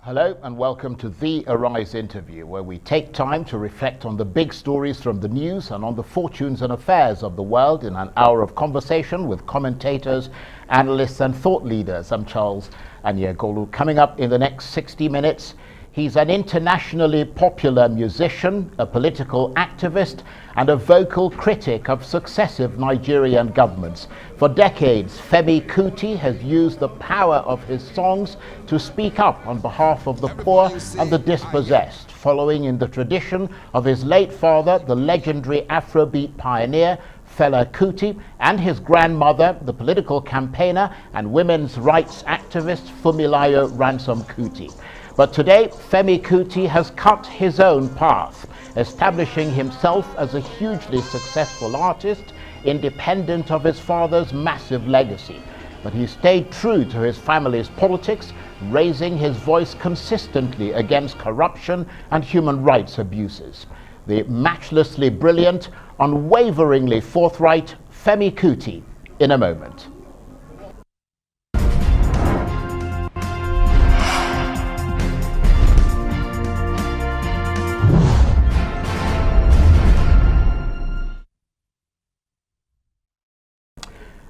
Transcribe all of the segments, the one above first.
Hello and welcome to the Arise interview, where we take time to reflect on the big stories from the news and on the fortunes and affairs of the world in an hour of conversation with commentators, analysts and thought leaders. I'm Charles Anyegolu. Coming up in the next 60 minutes, he's an internationally popular musician, a political activist, and a vocal critic of successive Nigerian governments. For decades, Femi Kuti has used the power of his songs to speak up on behalf of the poor and the dispossessed, following in the tradition of his late father, the legendary afrobeat pioneer, Fela Kuti, and his grandmother, the political campaigner and women's rights activist, Funmilayo Ransome Kuti. But today, Femi Kuti has cut his own path, establishing himself as a hugely successful artist, independent of his father's massive legacy. But he stayed true to his family's politics, raising his voice consistently against corruption and human rights abuses. The matchlessly brilliant, unwaveringly forthright Femi Kuti in a moment.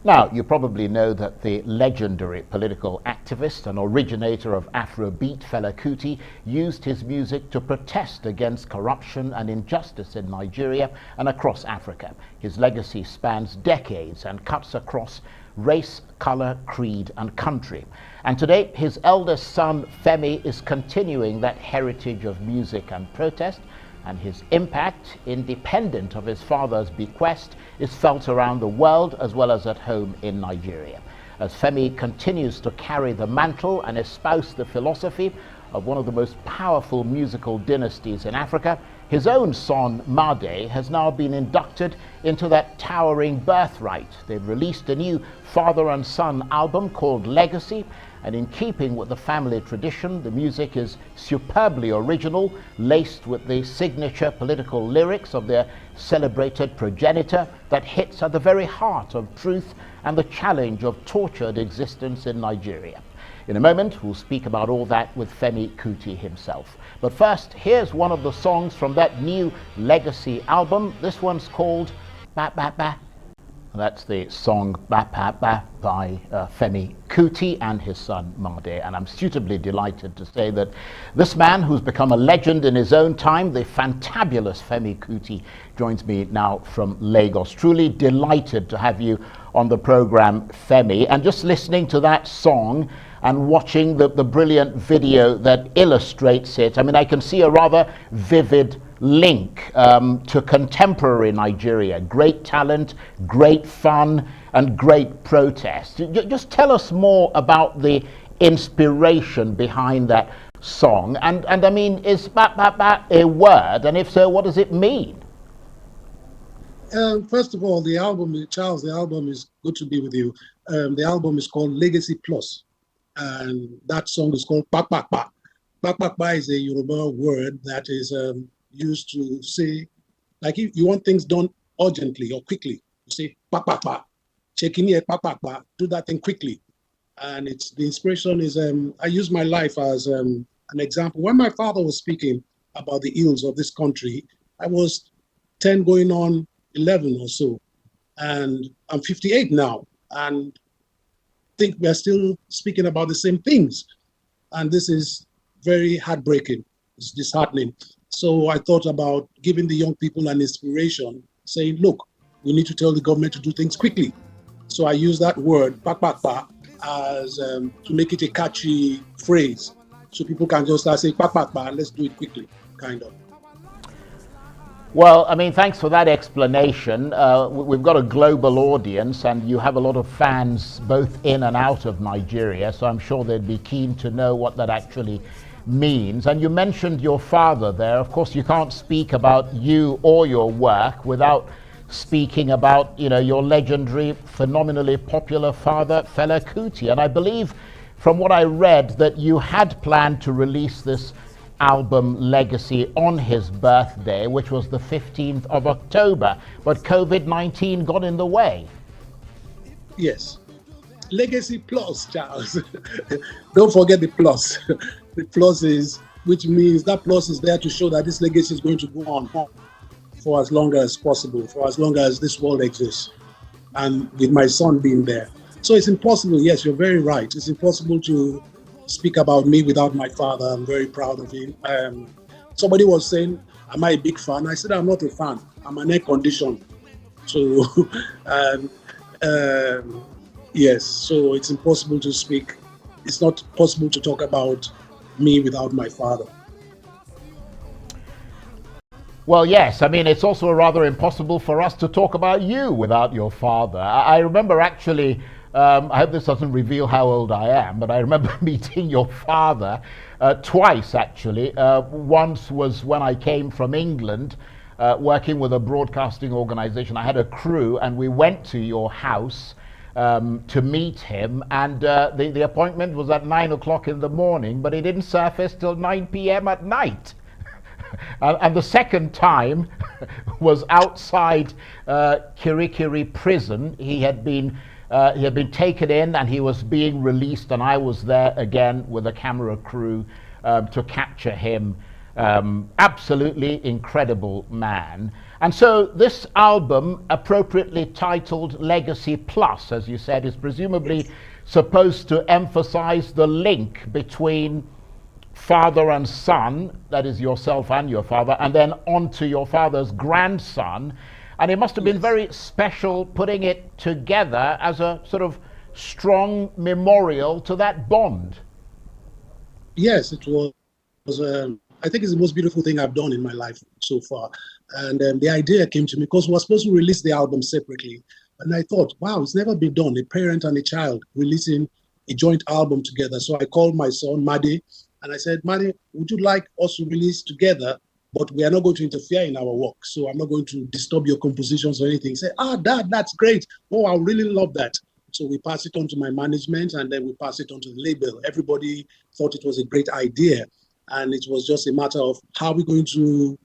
Now, you probably know that the legendary political activist and originator of Afrobeat, Fela Kuti, used his music to protest against corruption and injustice in Nigeria and across Africa. His legacy spans decades and cuts across race, color, creed, and country. And today, his eldest son, Femi, is continuing that heritage of music and protest, and his impact, independent of his father's bequest, is felt around the world as well as at home in Nigeria. As Femi continues to carry the mantle and espouse the philosophy of one of the most powerful musical dynasties in Africa, his own son, Made, has now been inducted into that towering birthright. They've released a new father and son album called Legacy, and in keeping with the family tradition, the music is superbly original, laced with the signature political lyrics of their celebrated progenitor that hits at the very heart of truth and the challenge of tortured existence in Nigeria. In a moment, we'll speak about all that with Femi Kuti himself. But first, here's one of the songs from that new Legacy album. This one's called Ba Ba Ba. That's the song Ba Ba Ba by Femi Kuti and his son Made. And I'm suitably delighted to say that this man, who's become a legend in his own time, the fantabulous Femi Kuti, joins me now from Lagos. Truly delighted to have you on the program, Femi. And just listening to that song and watching the brilliant video that illustrates it, I mean, I can see a rather vivid link to contemporary Nigeria. Great talent, great fun, and great protest. Just tell us more about the inspiration behind that song. And I mean, is Ba Ba Ba a word? And if so, what does it mean? First of all, the album, Charles, the album is good to be with you. The album is called Legacy Plus, and that song is called Pa Pa Pa. Pa Pa Pa is a Yoruba word that is used to say, like, if you want things done urgently or quickly, you say Pa Pa Pa. Check in here, Pa Pa Pa. Do that thing quickly. And it's the inspiration is I use my life as an example. When my father was speaking about the ills of this country, I was 10 going on 11 or so, and I'm 58 now, and think we are still speaking about the same things, and this is very heartbreaking. It's disheartening. So I thought about giving the young people an inspiration, saying, look, we need to tell the government to do things quickly. So I use that word, pa pa pa, as to make it a catchy phrase, so people can just start saying pa pa pa, let's do it quickly, kind of. Well, I mean, thanks for that explanation. We've got a global audience, and you have a lot of fans both in and out of Nigeria, so I'm sure they'd be keen to know what that actually means. And you mentioned your father there. Of course, you can't speak about you or your work without speaking about, you know, your legendary, phenomenally popular father, Fela Kuti. And I believe, from what I read, that you had planned to release this album Legacy on his birthday, which was the 15th of October, but COVID-19 got in the way. Yes. Legacy Plus, Charles. Don't forget the plus. The plus is, which means that plus is there to show that this legacy is going to go on for as long as possible, for as long as this world exists, and with my son being there. So it's impossible. Yes, you're very right. It's impossible to speak about me without my father. I'm very proud of him. Somebody was saying, am I a big fan? I said, I'm not a fan. I'm an air condition. So, um, yes, so it's impossible to speak. It's not possible to talk about me without my father. Well, yes. I mean, it's also rather impossible for us to talk about you without your father. I remember actually, I hope this doesn't reveal how old I am, but I remember meeting your father twice, actually. Once was when I came from England, working with a broadcasting organization. I had a crew, and we went to your house to meet him, and the appointment was at 9 o'clock in the morning, but he didn't surface till 9 p.m. at night. And the second time was outside Kirikiri prison. He had been taken in, and he was being released, and I was there again with a camera crew to capture him. Absolutely incredible man. And so this album, appropriately titled Legacy Plus, as you said, is presumably supposed to emphasize the link between father and son, that is yourself and your father, and then on to your father's grandson. And it must have been very special putting it together as a sort of strong memorial to that bond. Yes, it was. I think it's the most beautiful thing I've done in my life so far. And the idea came to me because we were supposed to release the album separately. And I thought, wow, it's never been done, a parent and a child releasing a joint album together. So I called my son, Madi, and I said, Madi, would you like us to release together? But we are not going to interfere in our work. So I'm not going to disturb your compositions or anything. Say, Dad, that's great. Oh, I really love that. So we passed it on to my management, and then we passed it on to the label. Everybody thought it was a great idea. And it was just a matter of how we're going to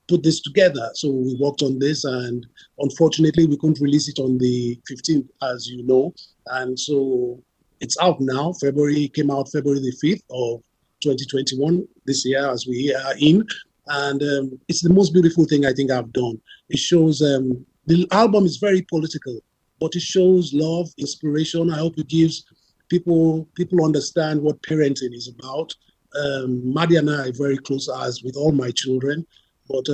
put this together. So we worked on this, and unfortunately, we couldn't release it on the 15th, as you know. And so it's out now. Came out February the 5th of 2021, this year, as we are in. And it's the most beautiful thing I think I've done. It shows, the album is very political, but it shows love, inspiration. I hope it gives people understand what parenting is about. Maddie and I are very close as with all my children, but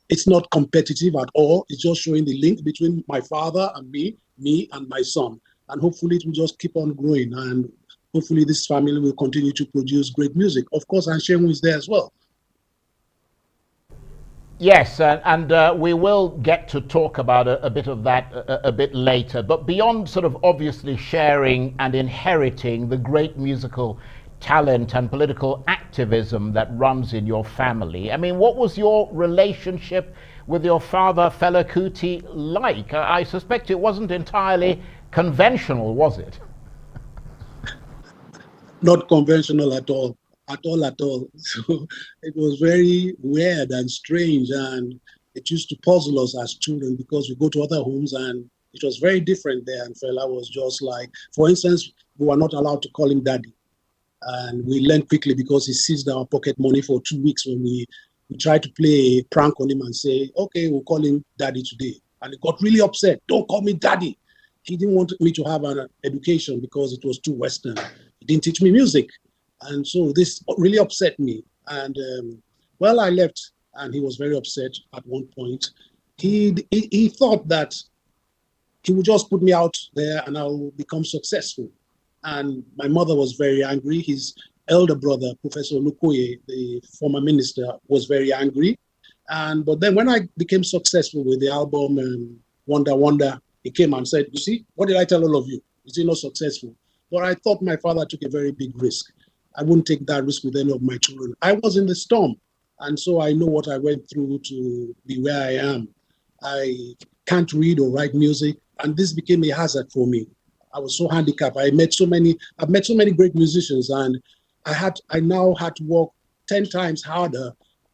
it's not competitive at all. It's just showing the link between my father and me and my son. And hopefully it will just keep on growing, and hopefully this family will continue to produce great music. Of course, Anshenwu is there as well. Yes, and we will get to talk about a bit of that a bit later. But beyond sort of obviously sharing and inheriting the great musical talent and political activism that runs in your family, I mean, what was your relationship with your father, Fela Kuti, like? I suspect it wasn't entirely conventional, was it? Not conventional at all. At all. So it was very weird and strange, and it used to puzzle us as children because we go to other homes and it was very different there. And Fela was just like, for instance, we were not allowed to call him daddy. And we learned quickly because he seized our pocket money for 2 weeks when we tried to play a prank on him and say, okay, we'll call him daddy today. And he got really upset. Don't call me daddy. He didn't want me to have an education because it was too Western. He didn't teach me music. And so this really upset me. And well, I left, and he was very upset at one point. He thought that he would just put me out there and I will become successful. And my mother was very angry. His elder brother, Professor Lukoye, the former minister, was very angry. But then when I became successful with the album Wonder Wonder, he came and said, you see, what did I tell all of you? Is he not successful? But I thought my father took a very big risk. I wouldn't take that risk with any of my children. I was in the storm, and so I know what I went through to be where I am. I can't read or write music, and this became a hazard for me. I was so handicapped. I've met so many great musicians, and I now had to work 10 times harder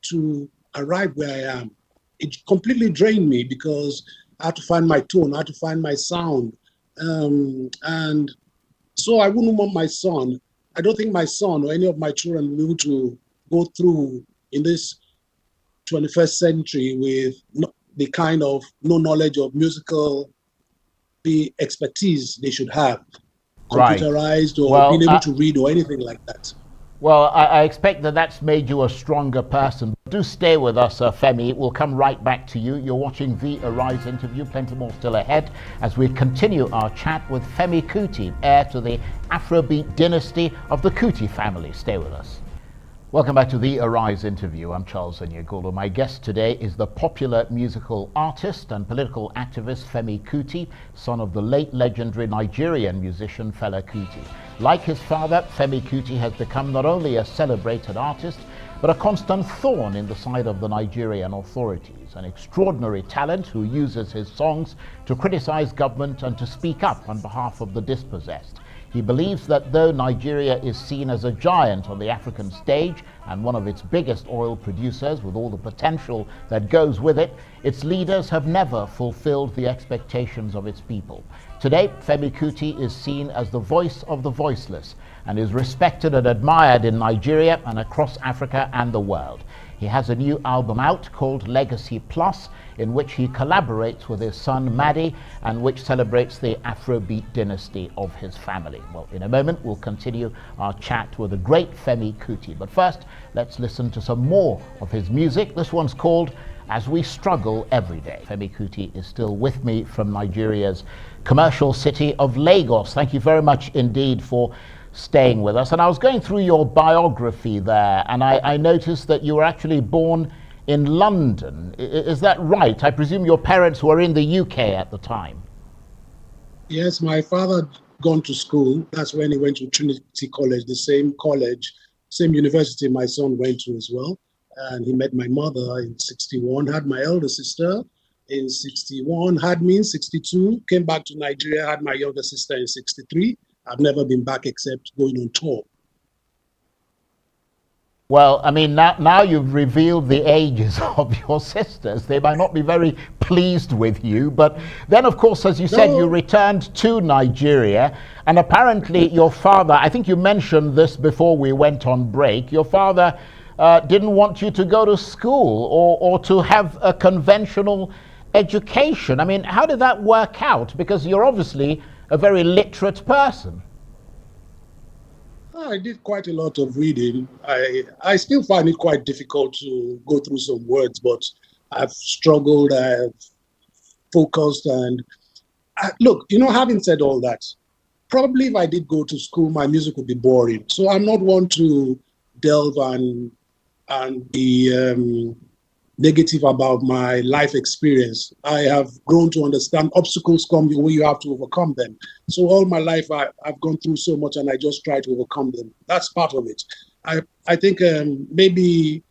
to arrive where I am. It completely drained me because I had to find my tone, I had to find my sound. And so I wouldn't want my son I don't think my son or any of my children will be able to go through in this 21st century with the kind of no knowledge of musical, the expertise they should have, Right. computerized or being Well, able to read or anything like that. Well, I expect that that's made you a stronger person. Do stay with us, Femi. We'll come right back to you. You're watching the Arise interview. Plenty more still ahead as we continue our chat with Femi Kuti, heir to the Afrobeat dynasty of the Kuti family. Stay with us. Welcome back to the Arise interview. I'm Charles Onyegolo. My guest today is the popular musical artist and political activist Femi Kuti, son of the late legendary Nigerian musician Fela Kuti. Like his father, Femi Kuti has become not only a celebrated artist, but a constant thorn in the side of the Nigerian authorities, an extraordinary talent who uses his songs to criticize government and to speak up on behalf of the dispossessed. He believes that though Nigeria is seen as a giant on the African stage and one of its biggest oil producers with all the potential that goes with it, its leaders have never fulfilled the expectations of its people. Today, Femi Kuti is seen as the voice of the voiceless and is respected and admired in Nigeria and across Africa and the world. He has a new album out called Legacy Plus, in which he collaborates with his son Maddie and which celebrates the Afrobeat dynasty of his family. Well, in a moment, we'll continue our chat with the great Femi Kuti. But first, let's listen to some more of his music. This one's called As We Struggle Every Day. Femi Kuti is still with me from Nigeria's commercial city of Lagos. Thank you very much indeed for staying with us. And I was going through your biography there, and I noticed that you were actually born in London. Is that right? I presume your parents were in the UK at the time. Yes, my father had gone to school. That's when he went to Trinity College, same university my son went to as well. And he met my mother in 61, had my elder sister in 61, had me in 62, came back to Nigeria, had my younger sister in 63. I've never been back except going on tour. Well, I mean, now you've revealed the ages of your sisters. They might not be very pleased with you. But then, of course, as you said, you returned to Nigeria. And apparently your father, I think you mentioned this before we went on break, your father didn't want you to go to school or to have a conventional education. I mean, how did that work out? Because you're obviously a very literate person. I did quite a lot of reading. I still find it quite difficult to go through some words, but I've struggled, I've focused, and look, having said all that, probably if I did go to school, my music would be boring. So I'm not one to delve and be negative about my life experience. I have grown to understand obstacles come your way, you have to overcome them. So all my life, I've gone through so much and I just try to overcome them. That's part of it. I think maybe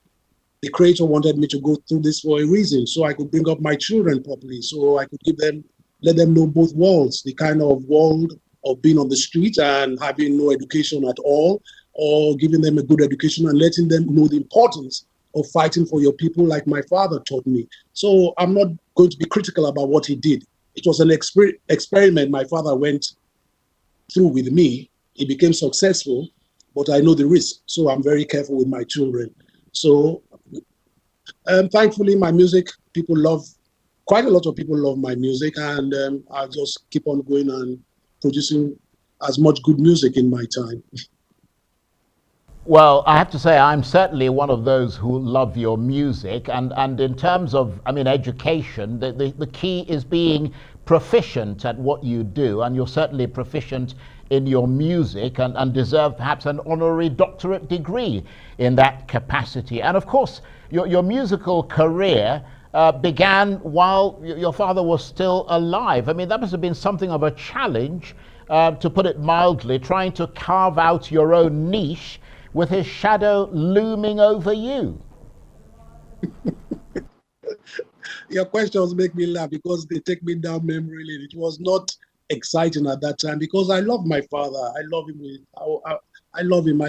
the creator wanted me to go through this for a reason, so I could bring up my children properly, so I could let them know both worlds, the kind of world of being on the street and having no education at all, or giving them a good education and letting them know the importance of fighting for your people like my father taught me. So I'm not going to be critical about what he did. It was an experiment my father went through with me. He became successful, but I know the risk. So I'm very careful with my children. So thankfully, my music, quite a lot of people love my music, and I'll just keep on going and producing as much good music in my time. Well, I have to say, I'm certainly one of those who love your music. And in terms of, education, the key is being proficient at what you do. And you're certainly proficient in your music and deserve perhaps an honorary doctorate degree in that capacity. And of course, your musical career began while your father was still alive. I mean, that must have been something of a challenge, to put it mildly, trying to carve out your own niche with his shadow looming over you. Your questions make me laugh because they take me down memory lane. It was not exciting at that time because I love my father. I love him. I love him.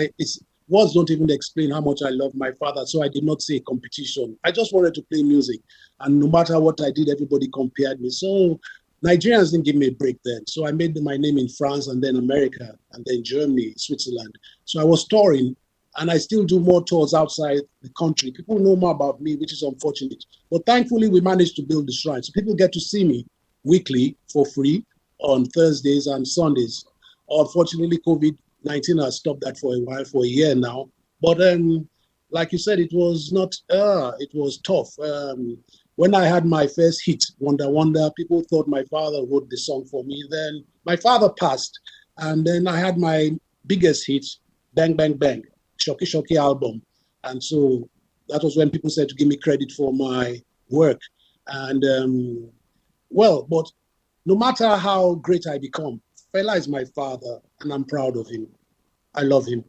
Words don't even explain how much I love my father. So I did not say competition. I just wanted to play music. And no matter what I did, everybody compared me. So Nigerians didn't give me a break then. So I made my name in France and then America and then Germany, Switzerland. So I was touring, and I still do more tours outside the country. People know more about me, which is unfortunate. But thankfully, we managed to build the shrine. So people get to see me weekly for free on Thursdays and Sundays. Unfortunately, COVID-19 has stopped that for a while, for a year now. But like you said, it was not, it was tough. When I had my first hit, Wonder Wonder, people thought my father wrote the song for me. Then my father passed, and then I had my biggest hit, Bang Bang Bang, Shocky Shocky album. And so that was when people said to give me credit for my work. And but no matter how great I become, Fela is my father, and I'm proud of him. I love him.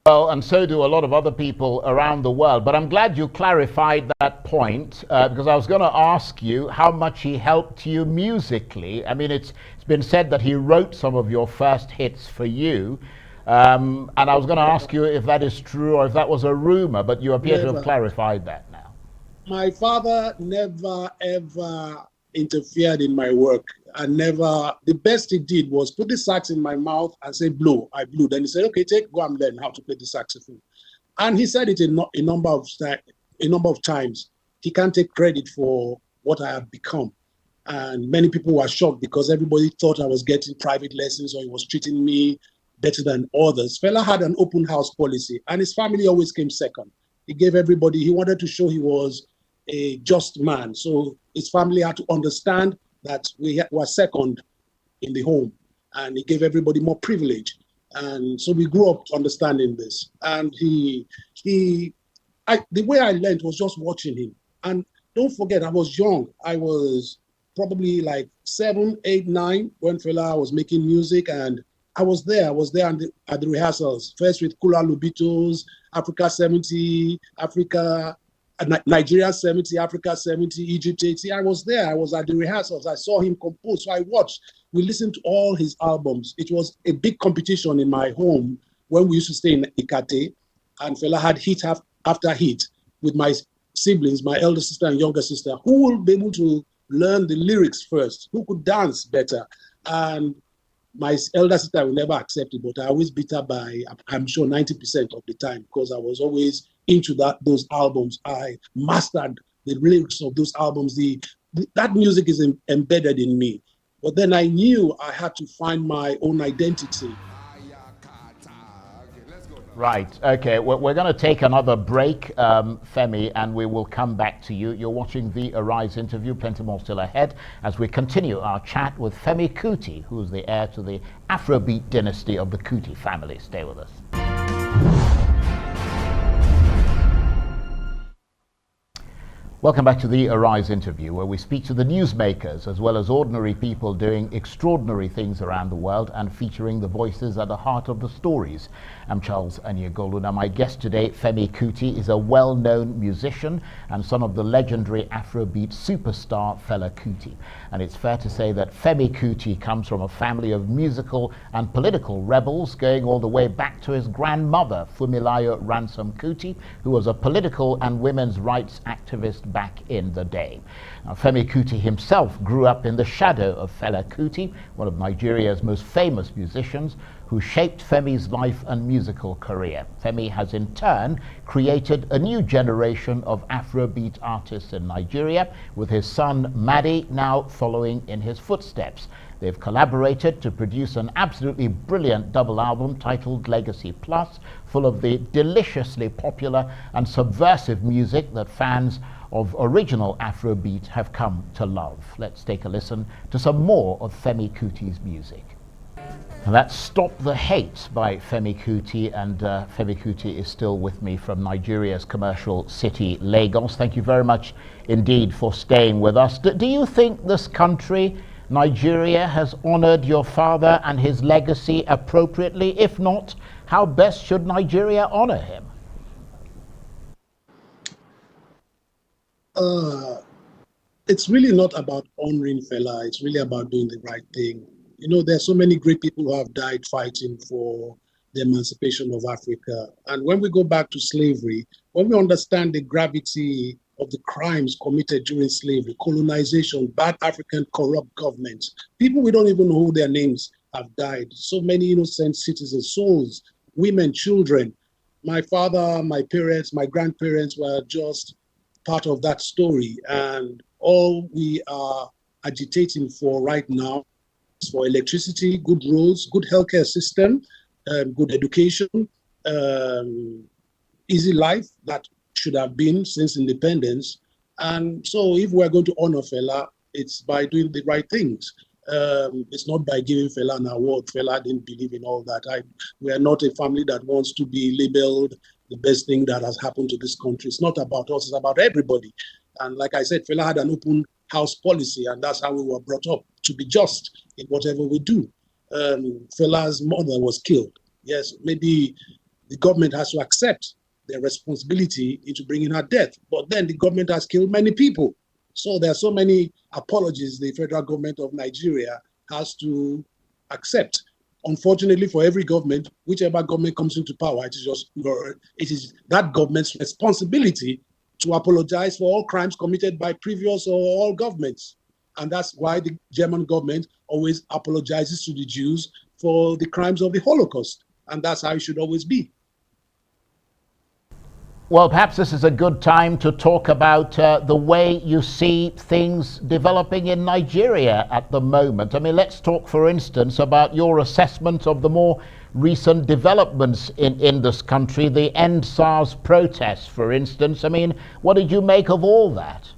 Well, and so do a lot of other people around the world. But I'm glad you clarified that point, because I was going to ask you how much he helped you musically. I mean, it's been said that he wrote some of your first hits for you. And I was going to ask you if that is true or if that was a rumor, but you appear to have clarified that now. My father never, ever interfered in my work. The best he did was put the sax in my mouth and say, blow. I blew. Then he said, okay, go and learn how to play the saxophone. And he said it a number of times. He can't take credit for what I have become. And many people were shocked because everybody thought I was getting private lessons or he was treating me better than others. Fela had an open house policy, and his family always came second. He gave everybody, he wanted to show he was a just man. So his family had to understand that we were second in the home, and he gave everybody more privilege. And so we grew up understanding this. And the way I learned was just watching him. And don't forget, I was young. I was probably like 7, 8, 9 when Fela was making music, and I was there at the rehearsals, first with Kula Lubitos, Africa 70, Nigeria 70, Africa 70, Egypt 80. I was there. I was at the rehearsals. I saw him compose. So I watched. We listened to all his albums. It was a big competition in my home when we used to stay in Ikate, and Fela had hit after hit with my siblings, my elder sister and younger sister, who will be able to learn the lyrics first, who could dance better. And my elder sister will never accept it, but I always beat her by, I'm sure, 90% of the time, because I was always into those albums. I mastered the lyrics of those albums. That music is embedded in me. But then I knew I had to find my own identity. Right. Okay. We're going to take another break, Femi, and we will come back to you. You're watching the Arise interview. Plenty more still ahead as we continue our chat with Femi Kuti, who is the heir to the afrobeat dynasty of the Kuti family. Stay with us. Welcome back to the Arise interview, where we speak to the newsmakers as well as ordinary people doing extraordinary things around the world and featuring the voices at the heart of the stories. I'm Charles Anyagolu. Now, my guest today, Femi Kuti, is a well-known musician and son of the legendary Afrobeat superstar Fela Kuti. And it's fair to say that Femi Kuti comes from a family of musical and political rebels, going all the way back to his grandmother, Funmilayo Ransome Kuti, who was a political and women's rights activist back in the day. Now, Femi Kuti himself grew up in the shadow of Fela Kuti, one of Nigeria's most famous musicians, who shaped Femi's life and musical career. Femi has in turn created a new generation of Afrobeat artists in Nigeria, with his son Madi now following in his footsteps. They've collaborated to produce an absolutely brilliant double album titled Legacy Plus, full of the deliciously popular and subversive music that fans of original Afrobeat have come to love. Let's take a listen to some more of Femi Kuti's music. And that's Stop the Hate by Femi Kuti, and Femi Kuti is still with me from Nigeria's commercial city, Lagos. Thank you very much indeed for staying with us. Do you think this country, Nigeria, has honored your father and his legacy appropriately? If not, how best should Nigeria honor him? It's really not about honoring Fela. It's really about doing the right thing. You know, there's so many great people who have died fighting for the emancipation of Africa. And when we go back to slavery, when we understand the gravity of the crimes committed during slavery, colonization, bad African corrupt governments. People we don't even know who their names have died. So many innocent citizens, souls, women, children. My father, my parents, my grandparents were just part of that story. And all we are agitating for right now is for electricity, good roads, good healthcare system, good education, easy life that should have been since independence. And so if we're going to honor Fela, it's by doing the right things. It's not by giving Fela an award. Fela didn't believe in all that. We are not a family that wants to be labeled the best thing that has happened to this country. It's not about us, it's about everybody. And like I said, Fela had an open house policy, and that's how we were brought up, to be just in whatever we do. Fela's mother was killed. Yes, maybe the government has to accept their responsibility into bringing her death, but then the government has killed many people. So there are so many apologies the federal government of Nigeria has to accept. Unfortunately for every government, whichever government comes into power, it is that government's responsibility to apologize for all crimes committed by previous or all governments. And that's why the German government always apologizes to the Jews for the crimes of the Holocaust. And that's how it should always be. Well, perhaps this is a good time to talk about the way you see things developing in Nigeria at the moment. I mean, let's talk, for instance, about your assessment of the more recent developments in this country, the End SARS protests, for instance. I mean, what did you make of all that?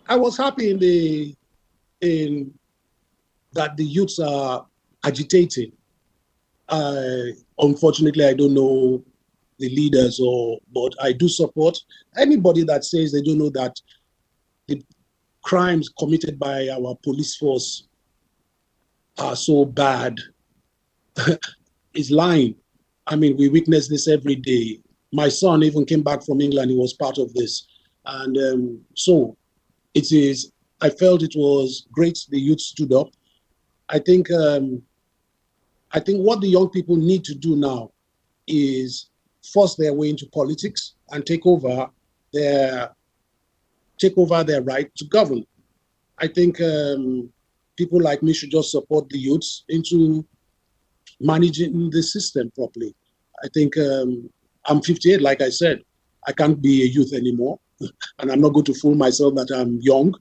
I was happy in that the youths are agitating. Unfortunately, I don't know the leaders, but I do support anybody that says they don't know that the crimes committed by our police force are so bad is lying. I mean, we witness this every day. My son even came back from England. He was part of this. And so I felt it was great the youth stood up. I think what the young people need to do now is force their way into politics and take over their right to govern. I think people like me should just support the youths into managing the system properly. I think I'm 58, like I said. I can't be a youth anymore, and I'm not going to fool myself that I'm young.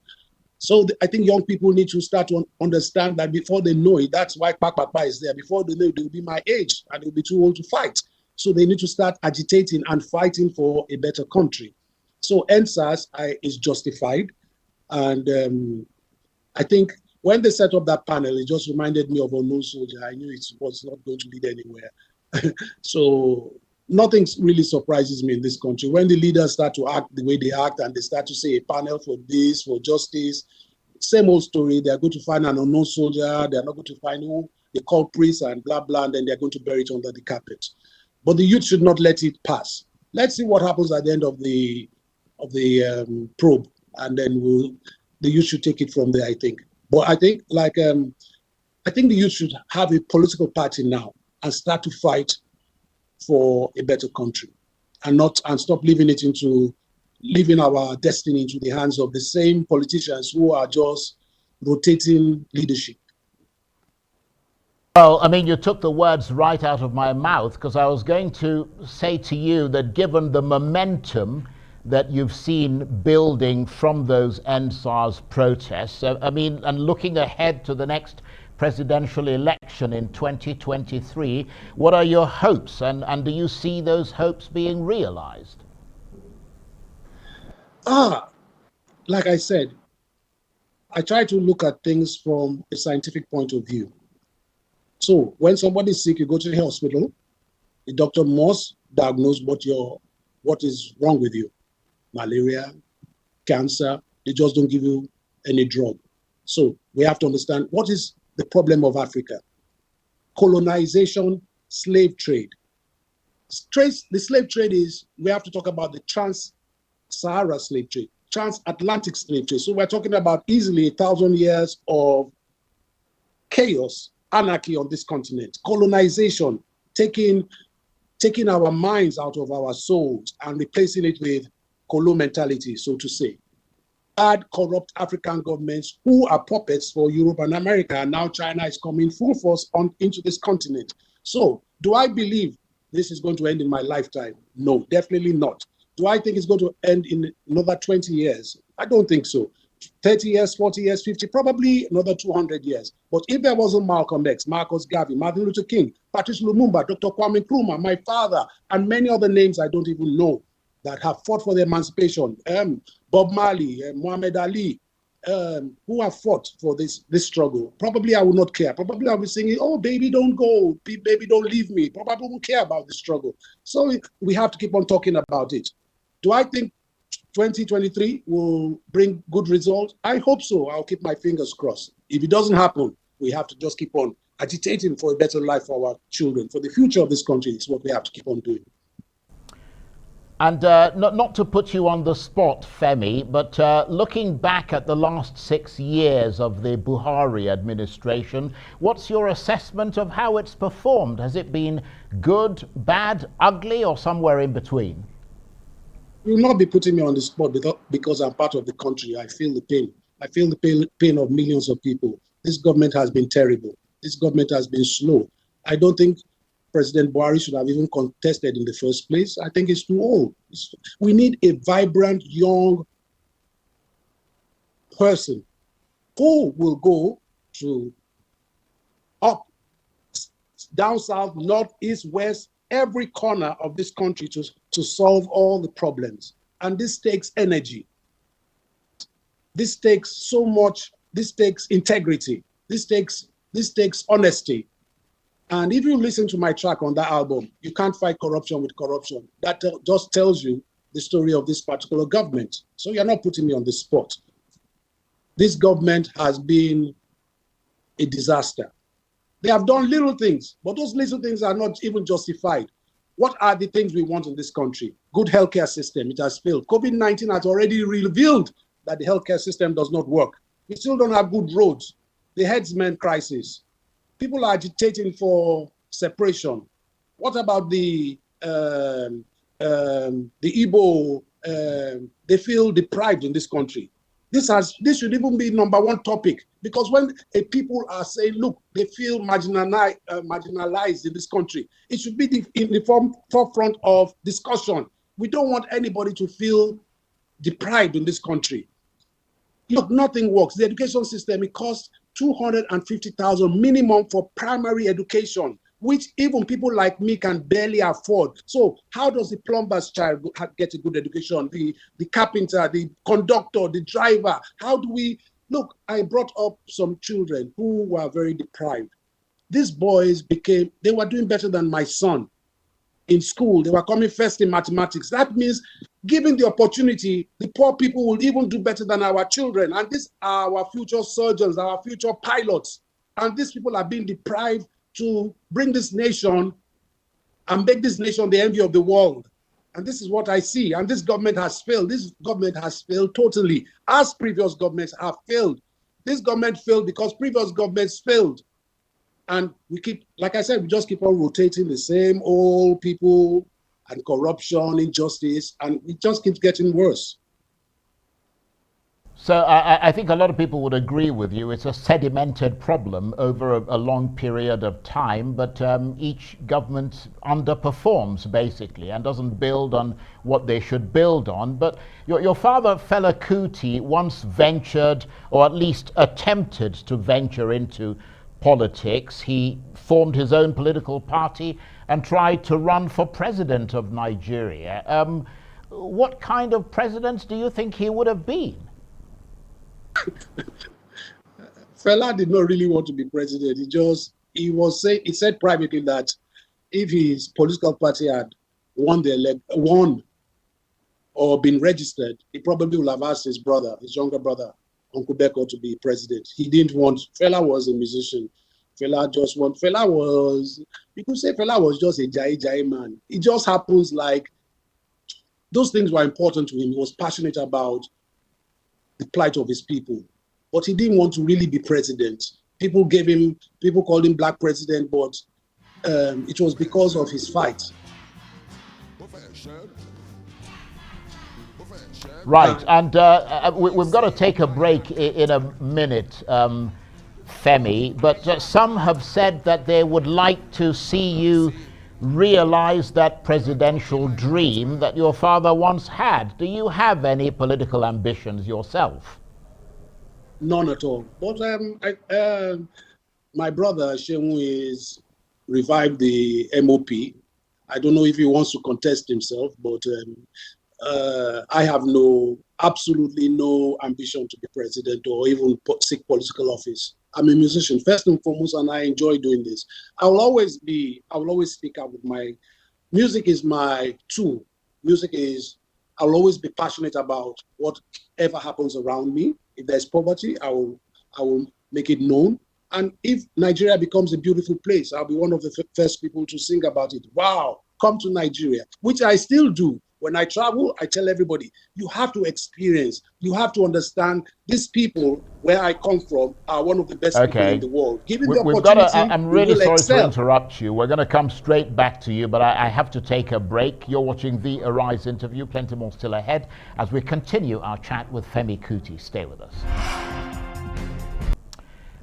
So I think young people need to start to understand that before they know it, that's why Papa is there. Before they know it, they'll be my age and they'll be too old to fight. So they need to start agitating and fighting for a better country. So NSAS is justified. And I think when they set up that panel, it just reminded me of Unknown Soldier. I knew it was not going to lead anywhere. So nothing really surprises me in this country. When the leaders start to act the way they act and they start to say a panel for this, for justice, same old story. They're going to find an unknown soldier. They're not going to find who they call priests and blah, blah, and then they're going to bury it under the carpet. But the youth should not let it pass. Let's see what happens at the end of the probe, and then the youth should take it from there, I think. But I think I think the youth should have a political party now and start to fight for a better country, and stop leaving our destiny into the hands of the same politicians who are just rotating leadership. Well, I mean, you took the words right out of my mouth, because I was going to say to you that given the momentum that you've seen building from those End SARS protests, I mean, and looking ahead to the next presidential election in 2023, what are your hopes, and do you see those hopes being realized? Like I said, I try to look at things from a scientific point of view. So when somebody's sick, you go to the hospital, the doctor must diagnose what is wrong with you. Malaria, cancer, they just don't give you any drug. So we have to understand what is the problem of Africa. Colonization, slave trade. The slave trade we have to talk about the trans-Sahara slave trade, transatlantic slave trade. So we're talking about easily 1,000 years of chaos, anarchy on this continent. Colonization, taking taking our minds out of our souls and replacing it with Kolo mentality, so to say. Bad, corrupt African governments who are puppets for Europe and America, and now China is coming full force into this continent. So, do I believe this is going to end in my lifetime? No, definitely not. Do I think it's going to end in another 20 years? I don't think so. 30 years, 40 years, 50, probably another 200 years. But if there wasn't Malcolm X, Marcus Garvey, Martin Luther King, Patrice Lumumba, Dr. Kwame Nkrumah, my father, and many other names I don't even know that have fought for the emancipation, Bob Marley, Muhammad Ali, who have fought for this struggle, probably I would not care. Probably I'll be singing, oh, baby, don't go. Baby, don't leave me. Probably won't care about the struggle. So we have to keep on talking about it. Do I think 2023 will bring good results? I hope so. I'll keep my fingers crossed. If it doesn't happen, we have to just keep on agitating for a better life for our children. For the future of this country is what we have to keep on doing. And not to put you on the spot, Femi, but looking back at the last 6 years of the Buhari administration, what's your assessment of how it's performed? Has it been good, bad, ugly, or somewhere in between? You will not be putting me on the spot because I'm part of the country. I feel the pain. I feel the pain of millions of people. This government has been terrible. This government has been slow. I don't think President Buhari should have even contested in the first place. I think it's too old. We need a vibrant, young person who will go to up, down, south, north, east, west, every corner of this country to solve all the problems. And this takes energy. This takes so much. This takes integrity. This takes honesty. And if you listen to my track on that album, you can't fight corruption with corruption. That just tells you the story of this particular government. So you're not putting me on the spot. This government has been a disaster. They have done little things, but those little things are not even justified. What are the things we want in this country? Good healthcare system, it has failed. COVID-19 has already revealed that the healthcare system does not work. We still don't have good roads. The headsman crisis. People are agitating for separation. What about the Igbo? They feel deprived in this country. This should even be #1 topic, because when people are saying, look, they feel marginalized in this country, it should be in the forefront of discussion. We don't want anybody to feel deprived in this country. Look, nothing works. The education system, it costs 250,000 minimum for primary education, which even people like me can barely afford. So how does the plumber's child get a good education? The carpenter, the conductor, the driver, how do we? Look, I brought up some children who were very deprived. These boys they were doing better than my son in school. They were coming first in mathematics. That means given the opportunity, the poor people will even do better than our children. And these are our future surgeons, our future pilots. And these people are being deprived to bring this nation and make this nation the envy of the world. And this is what I see. And this government has failed. This government has failed totally, as previous governments have failed. This government failed because previous governments failed. And we keep, like I said, we just keep on rotating the same old people and corruption, injustice, and it just keeps getting worse. So I think a lot of people would agree with you. It's a sedimented problem over a long period of time, but each government underperforms basically and doesn't build on what they should build on. But your father, Fela Kuti, once ventured, or at least attempted to venture into politics. He formed his own political party and tried to run for president of Nigeria. What kind of president do you think he would have been? Fela did not really want to be president. He said privately that if his political party had won or been registered, he probably would have asked his younger brother, Uncle Beko, to be president. He didn't want. Fela was a musician. You could say Fela was just a jai man. It just happens like those things were important to him. He was passionate about the plight of his people, but he didn't want to really be president. People called him Black President, but it was because of his fight Right, and we've got to take a break in a minute, Femi, but some have said that they would like to see you realize that presidential dream that your father once had. Do you have any political ambitions yourself? None at all. But my brother Shemu is revived the MOP. I don't know if he wants to contest himself, but I have absolutely no ambition to be president or even seek political office. I'm a musician first and foremost, and I enjoy doing this. I will always speak out with music is my tool. I'll always be passionate about whatever happens around me. If there's poverty, I will make it known. And if Nigeria becomes a beautiful place, I'll be one of the first people to sing about it. Wow, come to Nigeria, which I still do. When I travel, I tell everybody, you have to experience, you have to understand these people where I come from are one of the best people in the world. Given the opportunity, I'm really sorry to interrupt you. We're going to come straight back to you, but I have to take a break. You're watching the Arise interview. Plenty more still ahead as we continue our chat with Femi Kuti. Stay with us.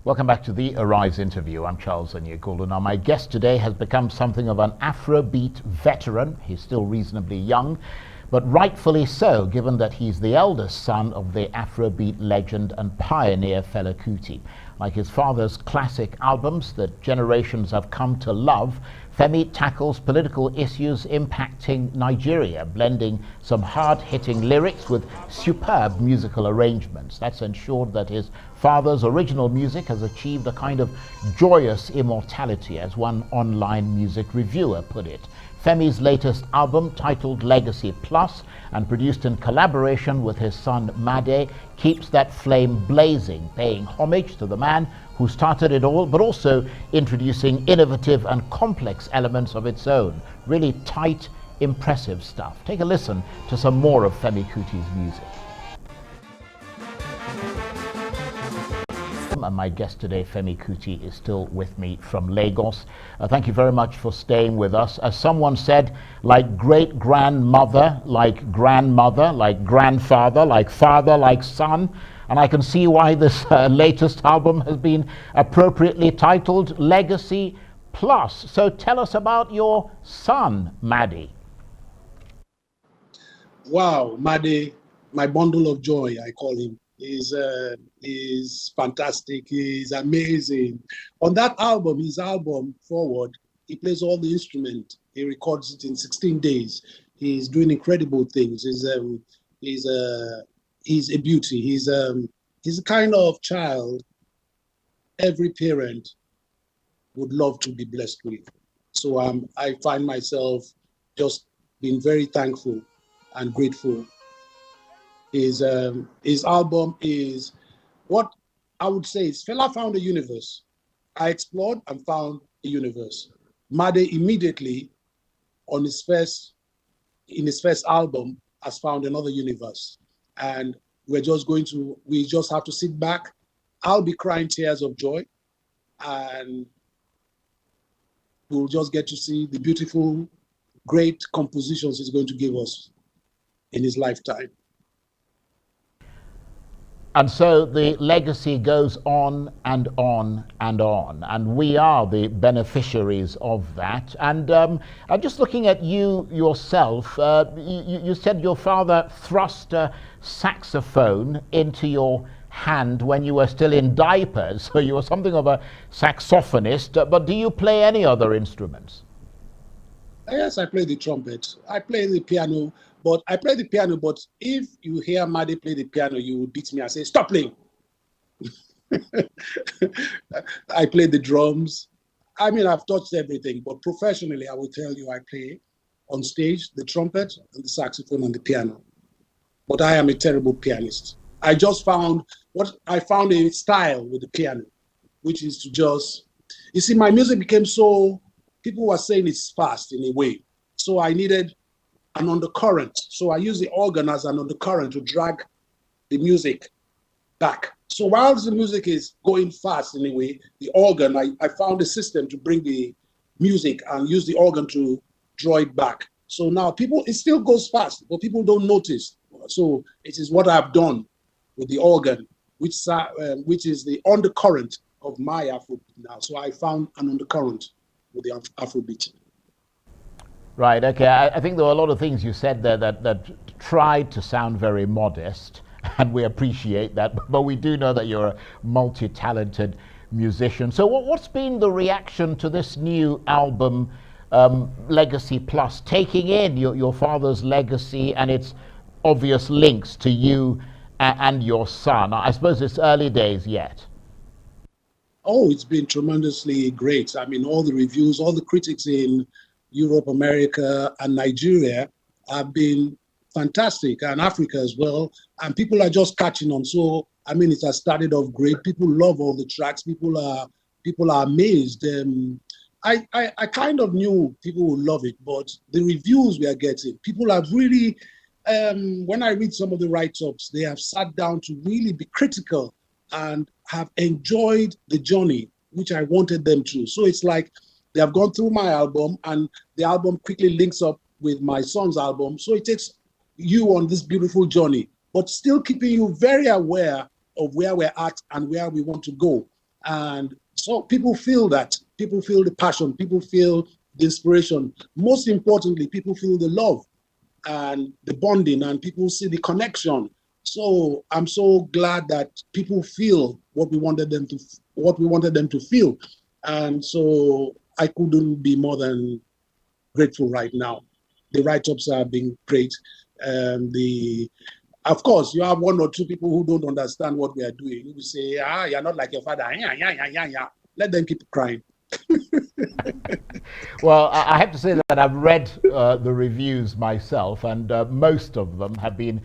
Welcome back to the Arise interview. I'm Charles Onyekulu. Now, my guest today has become something of an Afrobeat veteran. He's still reasonably young, but rightfully so, given that he's the eldest son of the Afrobeat legend and pioneer Fela Kuti. Like his father's classic albums that generations have come to love, Femi tackles political issues impacting Nigeria, blending some hard-hitting lyrics with superb musical arrangements. That's ensured that his father's original music has achieved a kind of joyous immortality, as one online music reviewer put it. Femi's latest album, titled Legacy Plus, and produced in collaboration with his son Made, keeps that flame blazing, paying homage to the man who started it all, but also introducing innovative and complex elements of its own. Really tight, impressive stuff. Take a listen to some more of Femi Kuti's music. And my guest today, Femi Kuti, is still with me from Lagos. Thank you very much for staying with us. As someone said, like great-grandmother, like grandmother, like grandfather, like father, like son. And I can see why this latest album has been appropriately titled Legacy Plus. So tell us about your son, Madi. Wow, Madi, my bundle of joy, I call him. Is fantastic. He's amazing. On that album, his album Forward, he plays all the instrument. He records it in 16 days. He's doing incredible things. He's a beauty. He's the kind of child every parent would love to be blessed with. So I find myself just being very thankful and grateful. His album is what I would say is Fela found a universe. I explored and found a universe. Made immediately in his first album has found another universe. And we just have to sit back. I'll be crying tears of joy, and we'll just get to see the beautiful, great compositions he's going to give us in his lifetime. And so the legacy goes on and on and on, and we are the beneficiaries of that. And I'm just looking at you yourself. You said your father thrust a saxophone into your hand when you were still in diapers, so you were something of a saxophonist. But do you play any other instruments? Yes, I play the trumpet. I play the piano. But I play the piano, but if you hear Madi play the piano, you will beat me and say, stop playing. I play the drums. I mean, I've touched everything, but professionally, I will tell you I play on stage the trumpet and the saxophone and the piano. But I am a terrible pianist. I found a style with the piano, which is to just, you see, my music became people were saying it's fast in a way. So I needed an undercurrent. So I use the organ as an undercurrent to drag the music back. So while the music is going fast in a way, the organ, I found a system to bring the music and use the organ to draw it back. So now it still goes fast, but people don't notice. So it is what I've done with the organ, which is the undercurrent of my Afrobeat now. So I found an undercurrent with the Afrobeat. Right, okay. I think there were a lot of things you said there that tried to sound very modest, and we appreciate that, but we do know that you're a multi-talented musician. So what's been the reaction to this new album, Legacy Plus, taking in your father's legacy and its obvious links to you and your son? I suppose it's early days yet. Oh, it's been tremendously great. I mean, all the reviews, all the critics in Europe, America, and Nigeria have been fantastic, and Africa as well. And people are just catching on. So, I mean, it has started off great. People love all the tracks. People are amazed. I kind of knew people would love it, but the reviews we are getting, people have really, when I read some of the write-ups, they have sat down to really be critical and have enjoyed the journey, which I wanted them to. So it's like they have gone through my album, and the album quickly links up with my son's album. So it takes you on this beautiful journey, but still keeping you very aware of where we're at and where we want to go. And so people feel that. People feel the passion. People feel the inspiration. Most importantly, people feel the love and the bonding, and people see the connection. So I'm so glad that people feel what we wanted them to feel. And so I couldn't be more than grateful right now. The write-ups have been great. Of course, you have one or two people who don't understand what we are doing. You will say, you're not like your father. Yeah. Let them keep crying. Well, I have to say that I've read the reviews myself, and most of them have been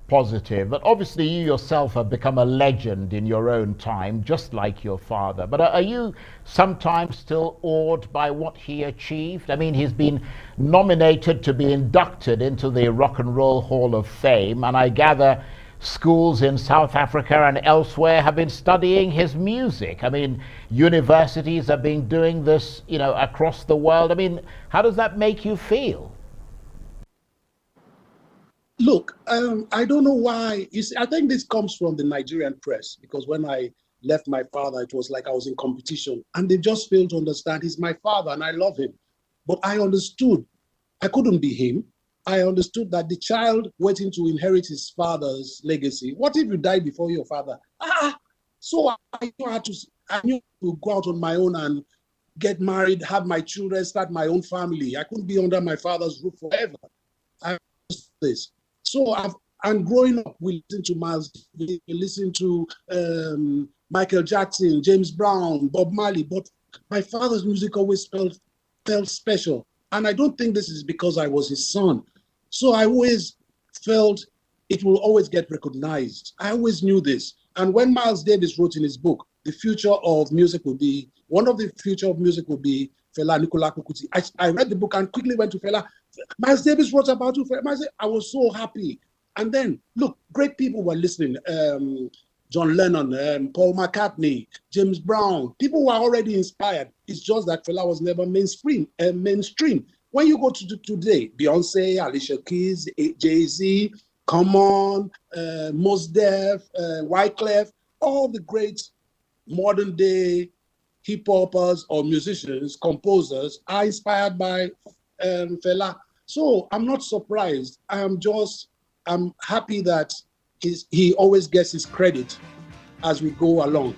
positive. But obviously you yourself have become a legend in your own time, just like your father. But are you sometimes still awed by what he achieved? I mean, he's been nominated to be inducted into the Rock and Roll Hall of Fame, and I gather schools in South Africa and elsewhere have been studying his music. I mean, universities have been doing this, across the world. I mean, how does that make you feel? Look, I don't know why. You see, I think this comes from the Nigerian press, because when I left my father, it was like I was in competition, and they just failed to understand he's my father and I love him. But I understood I couldn't be him. I understood that the child waiting to inherit his father's legacy. What if you die before your father? So I knew to go out on my own and get married, have my children, start my own family. I couldn't be under my father's roof forever. I understood this. So I'm growing up, we listen to Miles, we listen to Michael Jackson, James Brown, Bob Marley, but my father's music always felt special. And I don't think this is because I was his son. So I always felt it will always get recognized. I always knew this. And when Miles Davis wrote in his book, the future of music will be, one of the future of music will be Fela Kuti. I read the book and quickly went to Fela. Miles Davis wrote about you. I was so happy. And then, look, great people were listening. John Lennon, Paul McCartney, James Brown. People were already inspired. It's just that Fela was never mainstream. When you go to today, Beyonce, Alicia Keys, Jay-Z, Common, Mos Def, Wyclef, all the great modern day hip-hoppers or musicians, composers are inspired by Fela. So I'm not surprised. I'm happy that he always gets his credit as we go along.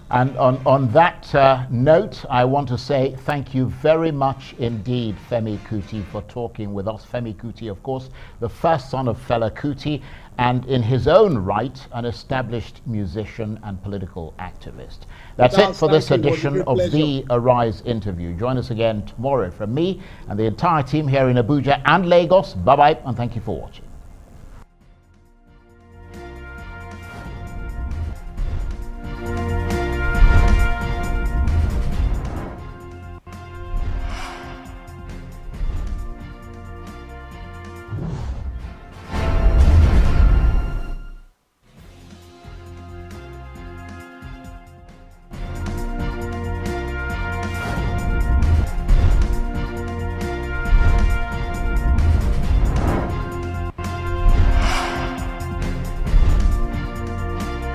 And on that note, I want to say thank you very much indeed, Femi Kuti, for talking with us. Femi Kuti, of course, the first son of Fela Kuti, and in his own right, an established musician and political activist. That's it for this edition of the Arise interview. Join us again tomorrow from me and the entire team here in Abuja and Lagos. Bye-bye, and thank you for watching.